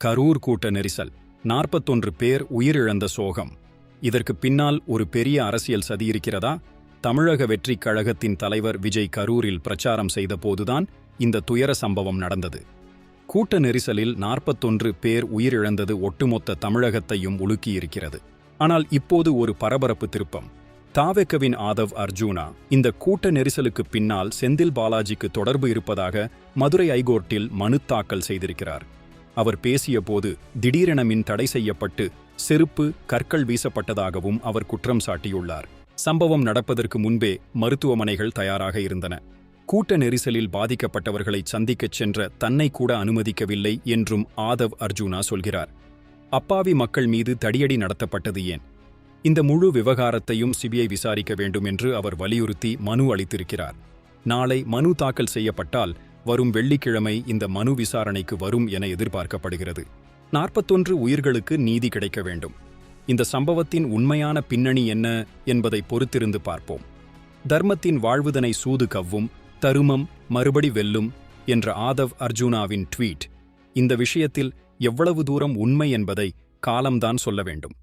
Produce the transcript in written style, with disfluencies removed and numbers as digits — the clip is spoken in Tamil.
கரூர் கூட்ட நெரிசல் 41 பேர் உயிரிழந்த சோகம். இதற்கு பின்னால் ஒரு பெரிய அரசியல் சதி இருக்கிறதா? தமிழக வெற்றிக் கழகத்தின் தலைவர் விஜய் கரூரில் பிரச்சாரம் செய்த போதுதான் இந்த துயர சம்பவம் நடந்தது. கூட்ட நெரிசலில் 41 பேர் உயிரிழந்தது ஒட்டுமொத்த தமிழகத்தையும் உலுக்கியிருக்கிறது. ஆனால் இப்போது ஒரு பரபரப்பு திருப்பம். தாவேகவின் ஆதவ் அர்ஜூனா இந்த கூட்ட நெரிசலுக்கு பின்னால் செந்தில் பாலாஜிக்கு தொடர்பு இருப்பதாக மதுரை ஐகோர்ட்டில் மனு தாக்கல் செய்திருக்கிறார். அவர் பேசிய போது திடீரென மின் தடை செய்யப்பட்டு செருப்பு, கற்கள் வீசப்பட்டதாகவும் அவர் குற்றம் சாட்டியுள்ளார். சம்பவம் நடப்பதற்கு முன்பே மருத்துவமனைகள் தயாராக இருந்தன. கூட்ட நெரிசலில் பாதிக்கப்பட்டவர்களை சந்திக்கச் சென்ற தன்னை கூட அனுமதிக்கவில்லை என்றும் ஆதவ் அர்ஜூனா சொல்கிறார். அப்பாவி மக்கள் மீது தடியடி நடத்தப்பட்டது ஏன்? இந்த முழு விவகாரத்தையும் சிபிஐ விசாரிக்க வேண்டும் என்று அவர் வலியுறுத்தி மனு அளித்திருக்கிறார். நாளை மனு தாக்கல் செய்யப்பட்டால் வரும் வெள்ளிக்கிழமை இந்த மனு விசாரணைக்கு வரும் என எதிர்பார்க்கப்படுகிறது. 41 உயிர்களுக்கு நீதி கிடைக்க வேண்டும். இந்த சம்பவத்தின் உண்மையான பின்னணி என்ன என்பதை பொறுத்திருந்து பார்ப்போம். தர்மத்தின் வாழ்வுதனை சூது கவ்வும், தருமம் மறுபடி வெல்லும் என்ற ஆதவ் அர்ஜூனாவின் ட்வீட் இந்த விஷயத்தில் எவ்வளவு தூரம் உண்மை என்பதை காலம்தான் சொல்ல வேண்டும்.